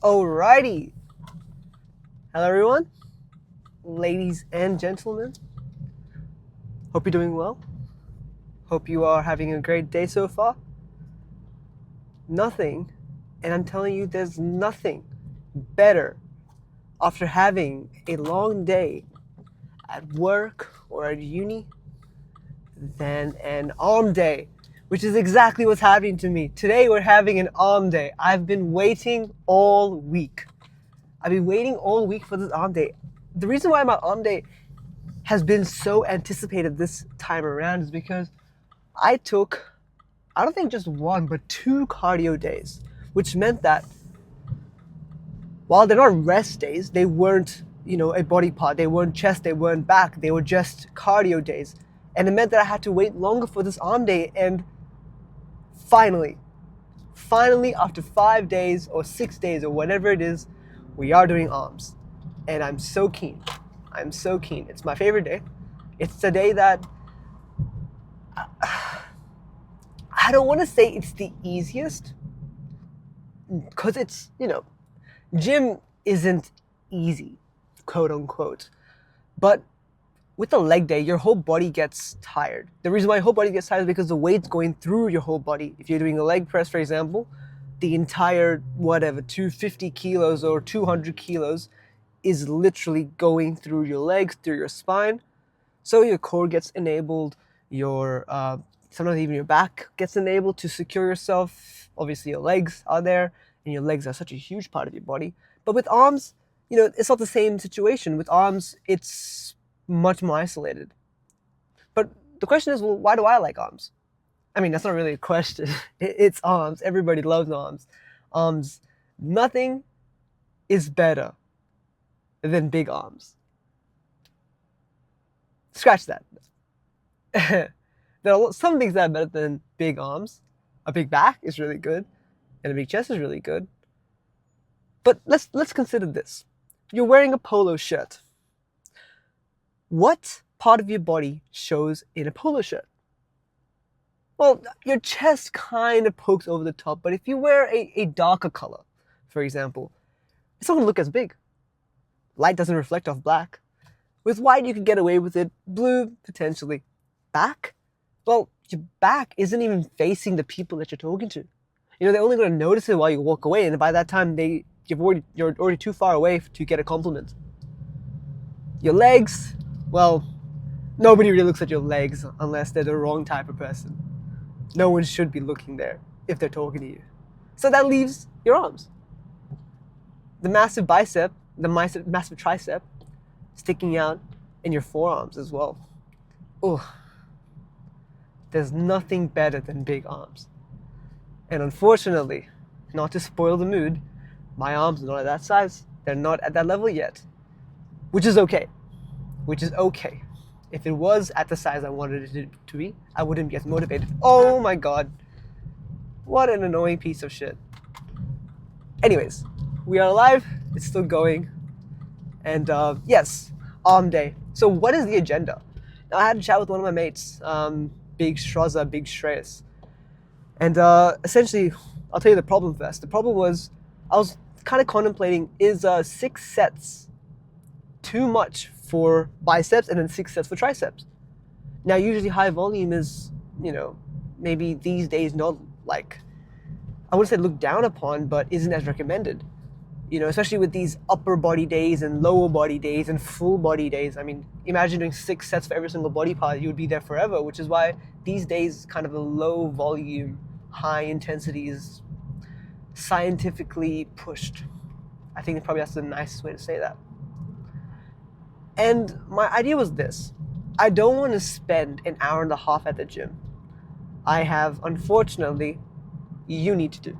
Alrighty. Hello, everyone, ladies and gentlemen. Hope you're doing well. Hope you are having a great day so far. Nothing, and I'm telling you, there's nothing better after having a long day at work or at uni than an arm day, which is exactly what's happening to me. Today, we're having an arm day. I've been waiting all week. I've been waiting all week for this arm day. The reason why my arm day has been so anticipated this time around is because I took, I don't think just one, but 2 cardio days, which meant that while they're not rest days, they weren't, a body part. They weren't chest, they weren't back. They were just cardio days. And it meant that I had to wait longer for this arm day. And finally, after 5 days or 6 days or whatever it is, we are doing arms. And I'm so keen. I'm so keen. It's my favorite day. It's the day that I don't want to say it's the easiest, because it's, gym isn't easy, quote unquote. But with the leg day, your whole body gets tired. The reason why your whole body gets tired is because the weight's going through your whole body. If you're doing a leg press, for example, the entire, 250 kilos or 200 kilos is literally going through your legs, through your spine. So your core gets enabled, your sometimes even your back gets enabled to secure yourself. Obviously your legs are there, and your legs are such a huge part of your body. But with arms, it's not the same situation. With arms, it's much more isolated. But the question is, well, why do I like arms? I mean, that's not really a question. It's arms. Everybody loves arms. Arms, nothing is better than big arms. Scratch that. There are some things that are better than big arms. A big back is really good, and a big chest is really good. But let's consider this. You're wearing a polo shirt. What part of your body shows in a polo shirt? Well, your chest kind of pokes over the top, but if you wear a darker color, for example, it's not going to look as big. Light doesn't reflect off black. With white, you can get away with it. Blue, potentially. Back? Well, your back isn't even facing the people that you're talking to. They're only going to notice it while you walk away, and by that time, you're already too far away to get a compliment. Your legs, well, nobody really looks at your legs unless they're the wrong type of person. No one should be looking there if they're talking to you. So that leaves your arms. The massive bicep, the massive tricep, sticking out in your forearms as well. Oh, there's nothing better than big arms. And unfortunately, not to spoil the mood, my arms are not at that size. They're not at that level yet, which is okay. If it was at the size I wanted it to be, I wouldn't get motivated. Oh my God. What an annoying piece of shit. Anyways, we are alive. It's still going. And yes, arm day. So what is the agenda? Now, I had a chat with one of my mates, Big Shreyas. And essentially, I'll tell you the problem first. The problem was, I was kind of contemplating, is 6 sets too much for biceps and then 6 sets for triceps? Now, usually high volume is, maybe these days not like, I wouldn't say looked down upon, but isn't as recommended. Especially with these upper body days and lower body days and full body days. I mean, imagine doing 6 sets for every single body part, you would be there forever, which is why these days kind of a low volume, high intensity is scientifically pushed. I think probably that's the nicest way to say that. And my idea was this. I don't want to spend an hour and a half at the gym. I have, unfortunately, uni to do.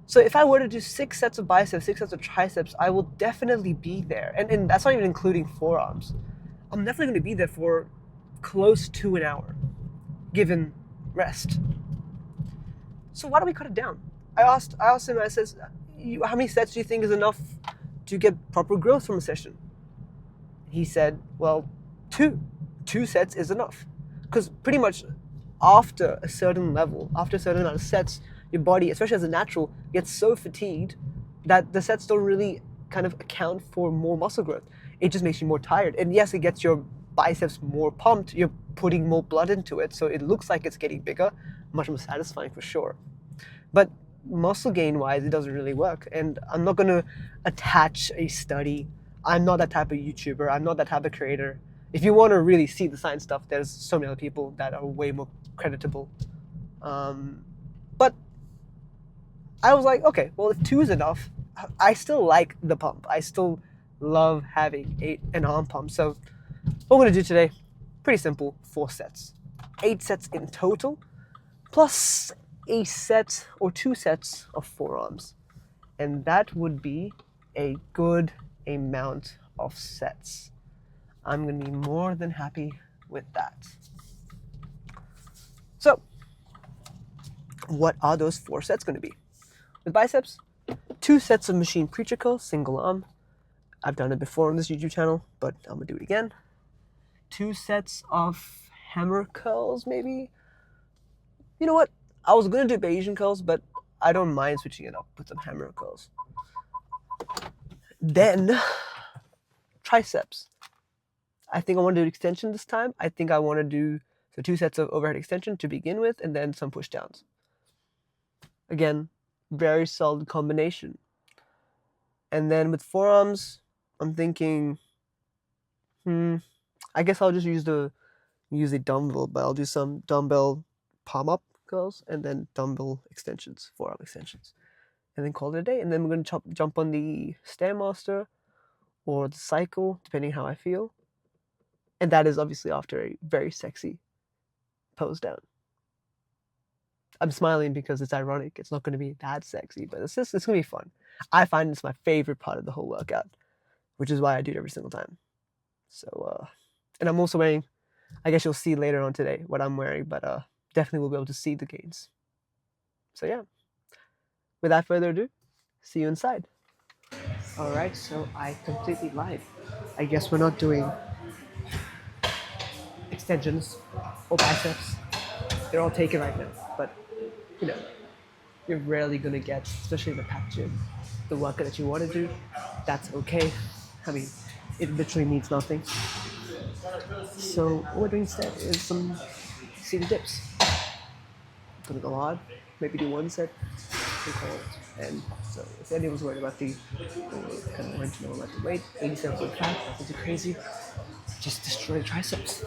So if I were to do 6 sets of biceps, 6 sets of triceps, I will definitely be there. And that's not even including forearms. I'm definitely going to be there for close to an hour, given rest. So why don't we cut it down? I asked him, I says, how many sets do you think is enough to get proper growth from a session? He said, well, 2. 2 sets is enough. Because pretty much after a certain level, after a certain amount of sets, your body, especially as a natural, gets so fatigued that the sets don't really kind of account for more muscle growth. It just makes you more tired. And yes, it gets your biceps more pumped. You're putting more blood into it, so it looks like it's getting bigger, much more satisfying for sure. But muscle gain wise, it doesn't really work. And I'm not going to attach a study. I'm not that type of YouTuber. I'm not that type of creator. If you want to really see the science stuff, there's so many other people that are way more creditable. But I was like, okay, well, if 2 is enough, I still like the pump. I still love having an arm pump. So what we're going to do today, pretty simple, 4 sets. 8 sets in total, plus a set or 2 sets of forearms. And that would be a good amount of sets. I'm going to be more than happy with that. So, what are those 4 sets going to be? With biceps, 2 sets of machine preacher curls, single arm. I've done it before on this YouTube channel, but I'm going to do it again. 2 sets of hammer curls, maybe. You know what? I was going to do Bayesian curls, but I don't mind switching it up with some hammer curls. Then, triceps. I think I want to do extension this time. I think I want to do 2 sets of overhead extension to begin with, and then some push downs. Again, very solid combination. And then with forearms, I'm thinking, I guess I'll just use a dumbbell, but I'll do some dumbbell palm up curls and then dumbbell extensions, forearm extensions, and then call it a day. And then we're going to jump on the Stairmaster or the cycle, depending how I feel. And that is obviously after a very sexy pose down. I'm smiling because it's ironic. It's not going to be that sexy, but it's going to be fun. I find it's my favorite part of the whole workout, which is why I do it every single time. So, and I'm also wearing, I guess you'll see later on today what I'm wearing, but definitely will be able to see the gains. So yeah, without further ado, see you inside. All right, so I completely lied. I guess we're not doing extensions or biceps. They're all taken right now, but you know, you're rarely gonna get, especially in the packed gym, the workout that you want to do. That's okay. I mean, it literally means nothing. So what we're doing instead is some seated dips. I'm gonna go hard, maybe do 1 set and call it. And so if anyone's worried about the kind of wanting to know about the weight, 87.5, nothing too crazy. Just destroy the triceps.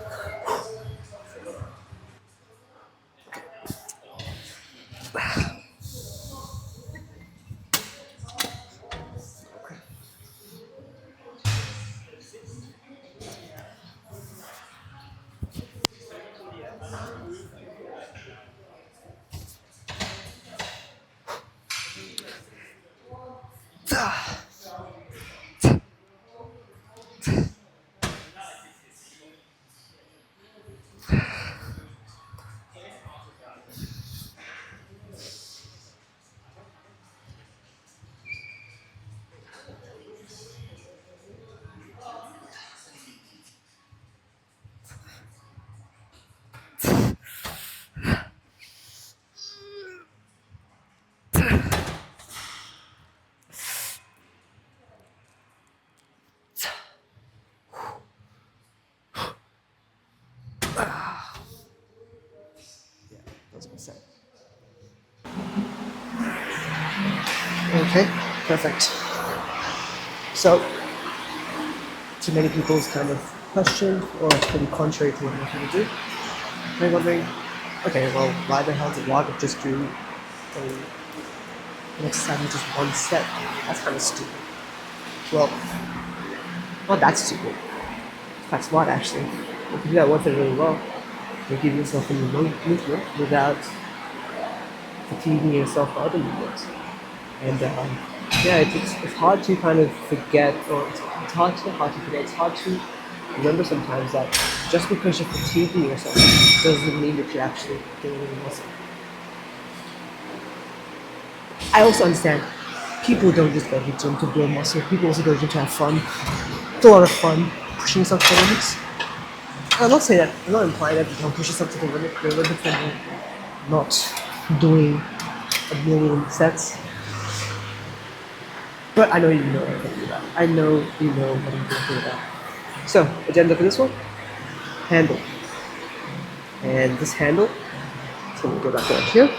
Okay, perfect. So, to many people's kind of question, or pretty contrary to what I'm going to do, they're wondering, okay, well, why the hell did Wagner just do an exercise with just 1 set? That's kind of stupid. Well, not that stupid. It's quite smart, actually. If you do that 1 set really well, you give yourself a movement without fatiguing yourself for other movements. And yeah, it's hard to kind of forget, or it's hard to forget. It's hard to remember sometimes that just because you're fatiguing yourself doesn't mean that you're actually building muscle. I also understand people don't just go to the gym to build muscle. People also go to the gym to have fun. It's a lot of fun pushing yourself to the limits. I'm not saying that. I'm not implying that you don't push yourself to the limit. The limits that you're not doing a million sets. But I know you know what I'm talking about. I know you know what I'm talking about. So, agenda for this one, handle. And this handle, it's gonna go back right here.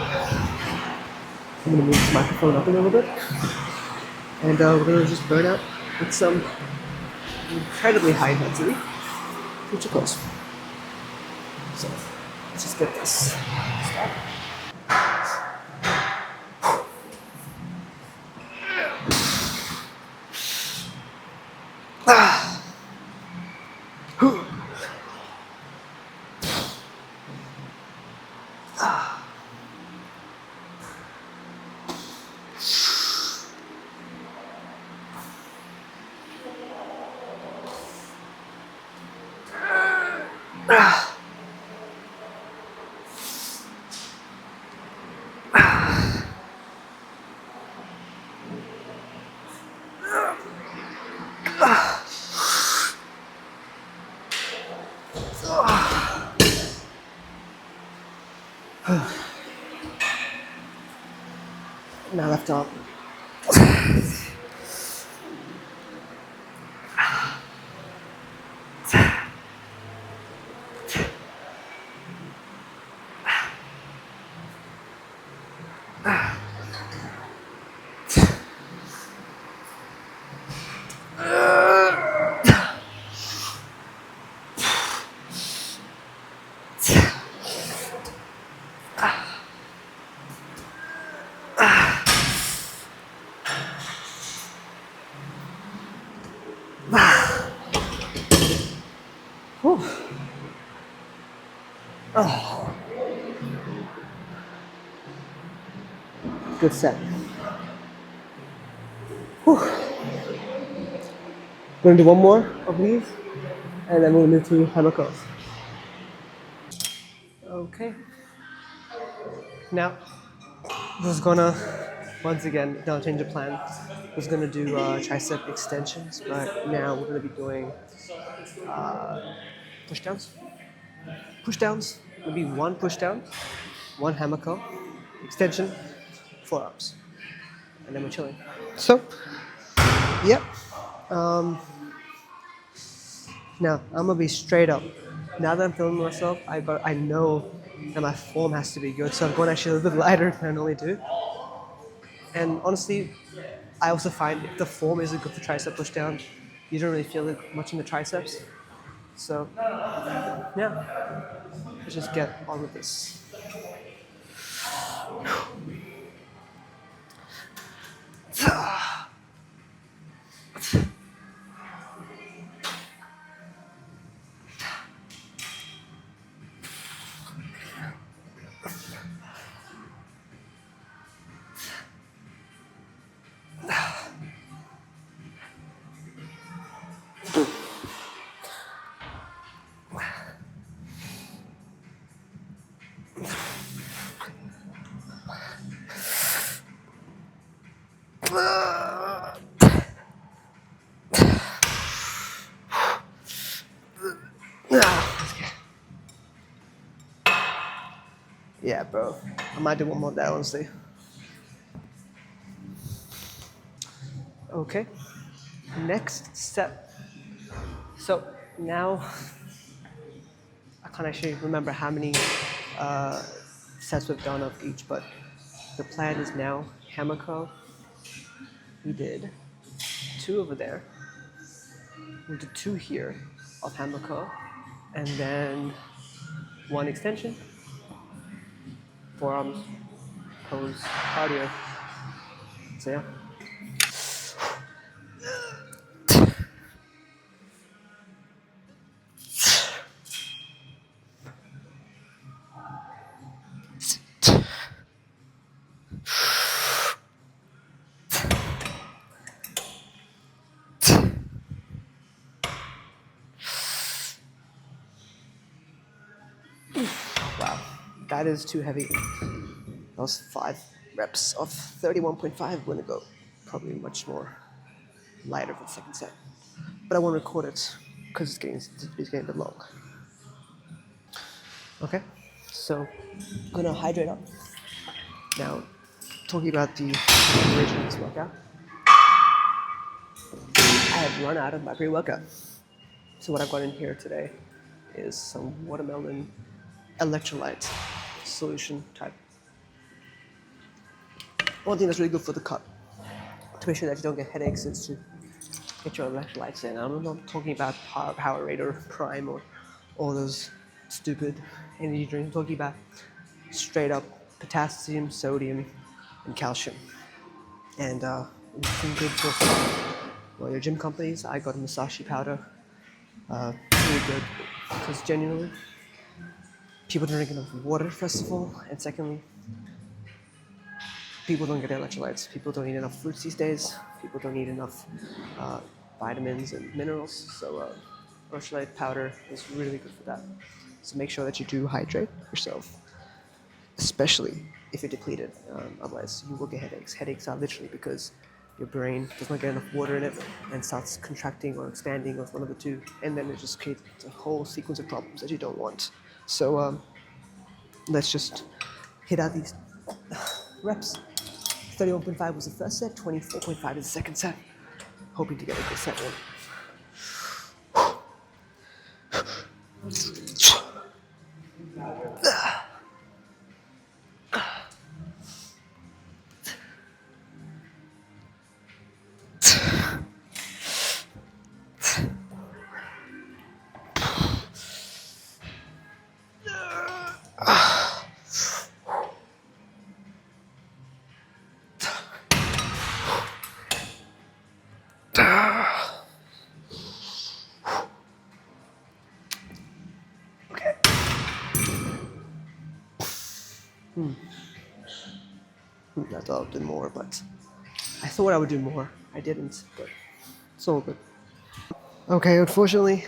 I'm gonna move this microphone up a little bit. And we're gonna just burn out with some incredibly high intensity future close. So, let's just get this started. Now left arm. Whew. Oh, good set. Whew. We're gonna do one more of these, and then we'll move to hammer curls. Okay. Now, was gonna, once again, now change of plan. Was gonna do tricep extensions, but now we're gonna be doing push downs. Push downs. Gonna be one push down, one hammer curl, extension, forearms, and then we're chilling. So, yep. Now I'm gonna be straight up. Now that I'm filming myself, I know that my form has to be good, so I'm going actually a little bit lighter than I normally do. And honestly, I also find if the form isn't good for tricep push down, you don't really feel it much in the triceps. So yeah, let's just get on with this. Yeah, bro. I might do one more of that, honestly. Okay. Next step. So now I can't actually remember how many sets we've done of each, but the plan is now hammer curl. We did 2 over there. We'll do 2 here of hammer curl, and then 1 extension, forearms, pose, cardio. So yeah. Wow, that is too heavy. That was 5 reps of 31.5. We're gonna go probably much more lighter for the second set. But I won't record it because it's getting a bit long. Okay, so I'm gonna hydrate up. Now, talking about the preparation of this workout, I have run out of my pre-workout. So what I've got in here today is some watermelon electrolyte solution type. One thing that's really good for the cut, to make sure that you don't get headaches, is to get your electrolytes in. I'm not talking about Powerade or Prime or all those stupid energy drinks. I'm talking about straight up potassium, sodium, and calcium. And it's been good for your gym companies. I got a Musashi powder. Really good, because genuinely, people don't drink enough water, first of all, and secondly, people don't get electrolytes. People don't eat enough fruits these days. People don't eat enough vitamins and minerals. So electrolyte powder is really good for that. So make sure that you do hydrate yourself, especially if you're depleted. Otherwise, you will get headaches. Headaches are literally because your brain does not get enough water in it and starts contracting or expanding, or one of the two, and then it just creates a whole sequence of problems that you don't want. So let's just hit out these reps. 31.5 was the first set, 24.5 is the second set. Hoping to get a good set one. Okay. I thought I would do more, but I thought I would do more. I didn't, but it's all good. Okay, unfortunately,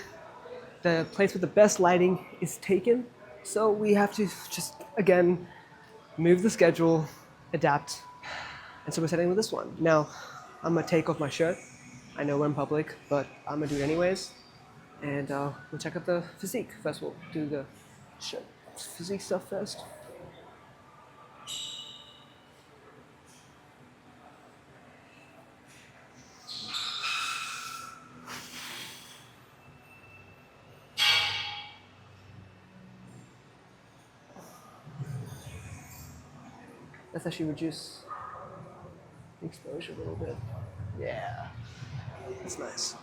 the place with the best lighting is taken, so we have to just, again, move the schedule, adapt, and so we're setting with this one. Now, I'm gonna take off my shirt. I know we're in public, but I'm gonna do it anyways, and we'll check out the physique. First, we'll do the physique stuff first. Let's actually reduce the exposure a little bit. Yeah, that's nice.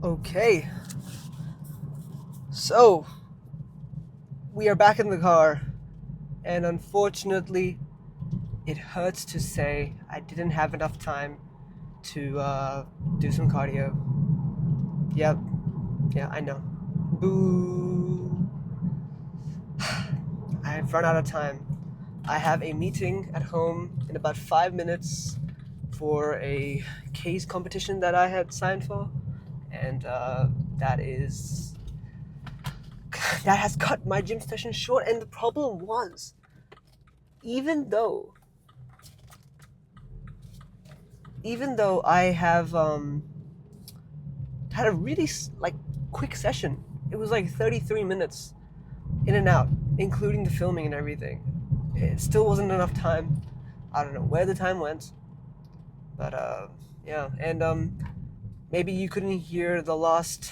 Okay, so we are back in the car, and unfortunately, it hurts to say I didn't have enough time to do some cardio. Yep, yeah, I know. Boo. I've run out of time. I have a meeting at home in about 5 minutes for a case competition that I had signed for, and that has cut my gym session short. And the problem was, even though I have had a really quick session, it was like 33 minutes in and out, including the filming and everything. It still wasn't enough time. I don't know where the time went, but yeah. And maybe you couldn't hear the last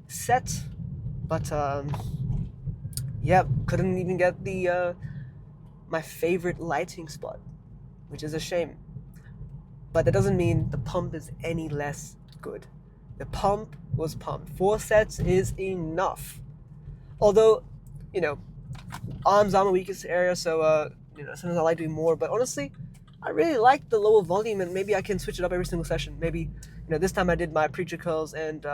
set, but Yep, couldn't even get the my favorite lighting spot, which is a shame. But that doesn't mean the pump is any less good. The pump was pumped. 4 sets is enough. Although, you know, arms are my weakest area, so sometimes I like doing more. But honestly, I really like the lower volume, and maybe I can switch it up every single session. Maybe, this time I did my preacher curls and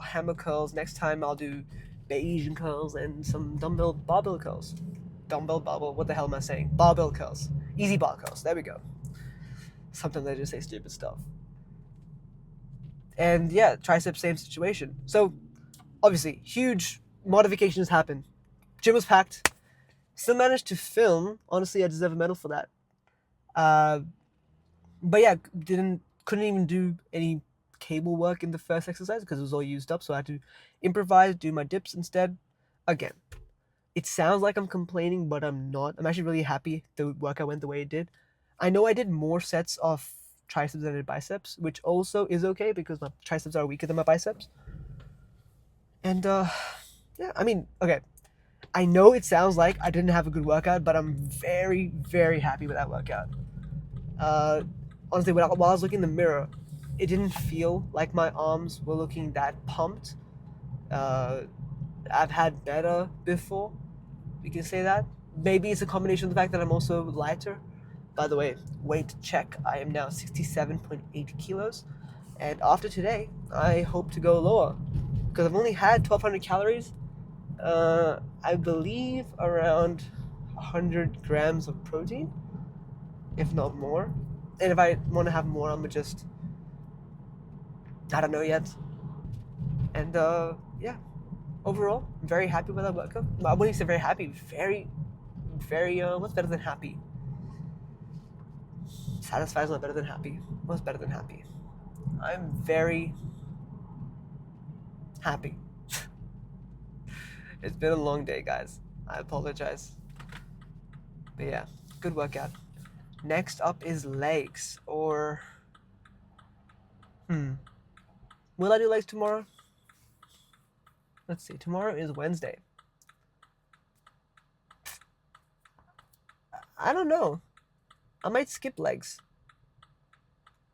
hammer curls. Next time I'll do Bayesian curls and some dumbbell barbell curls. Dumbbell barbell, what the hell am I saying? Barbell curls. Easy bar curls. There we go. Sometimes I just say stupid stuff. And yeah, triceps, same situation. So obviously, huge modifications happened. Gym was packed. Still managed to film. Honestly, I deserve a medal for that. But yeah, couldn't even do any cable work in the first exercise because it was all used up. So I had to improvise, do my dips instead. Again, it sounds like I'm complaining, but I'm not. I'm actually really happy the workout went the way it did. I know I did more sets of triceps than I did biceps, which also is okay because my triceps are weaker than my biceps. And yeah, I mean, okay. I know it sounds like I didn't have a good workout, but I'm very, very happy with that workout. Honestly, while I was looking in the mirror, it didn't feel like my arms were looking that pumped. I've had better before, we can say that. Maybe it's a combination of the fact that I'm also lighter. By the way, weight check, I am now 67.8 kilos. And after today, I hope to go lower. Because I've only had 1,200 calories. I believe around 100 grams of protein, if not more. And if I want to have more, I'm just, I don't know yet. And yeah, overall, I'm very happy with that workout. I wouldn't say very happy, very, what's better than happy? Satisfied is not better than happy. What's better than happy? I'm very happy. It's been a long day, guys. I apologize. But yeah, good workout. Next up is legs, or will I do legs tomorrow? Let's see. Tomorrow is Wednesday. I don't know. I might skip legs.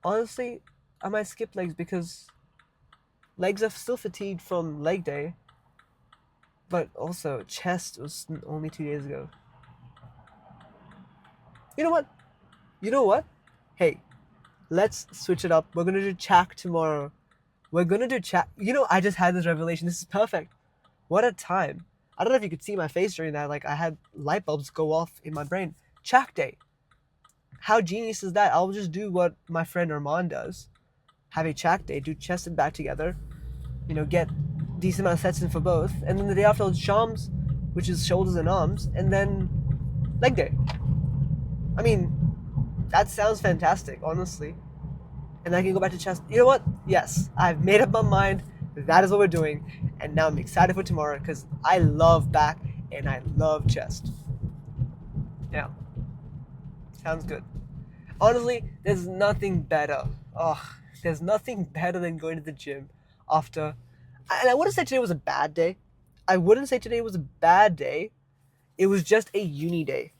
Honestly, I might skip legs because legs are still fatigued from leg day. But also, chest was only 2 days ago. You know what? Hey, let's switch it up. We're gonna do Chak tomorrow. We're gonna do Chak. I just had this revelation. This is perfect. What a time. I don't know if you could see my face during that. Like, I had light bulbs go off in my brain. Chak day. How genius is that? I'll just do what my friend Armand does. Have a Chak day, do chest and back together. Get decent amount of sets in for both. And then the day after, I'll do Shams, which is shoulders and arms. And then leg day. I mean, that sounds fantastic, honestly. And I can go back to chest. You know what? Yes, I've made up my mind. That is what we're doing. And now I'm excited for tomorrow because I love back and I love chest. Yeah. Sounds good. Honestly, there's nothing better. There's nothing better than going to the gym after. And I wouldn't say today was a bad day. It was just a uni day.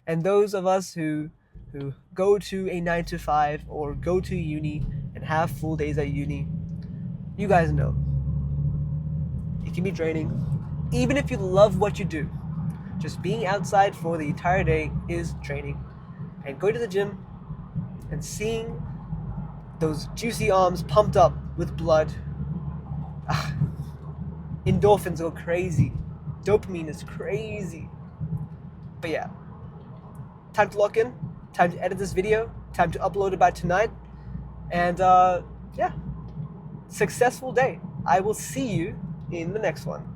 And those of us who go to a 9 to 5 or go to uni and have full days at uni, you guys know. It can be draining. Even if you love what you do, just being outside for the entire day is draining. And going to the gym and seeing those juicy arms pumped up with blood, endorphins go crazy. Dopamine is crazy. But yeah, time to lock in, time to edit this video, time to upload it by tonight. And yeah, successful day. I will see you in the next one.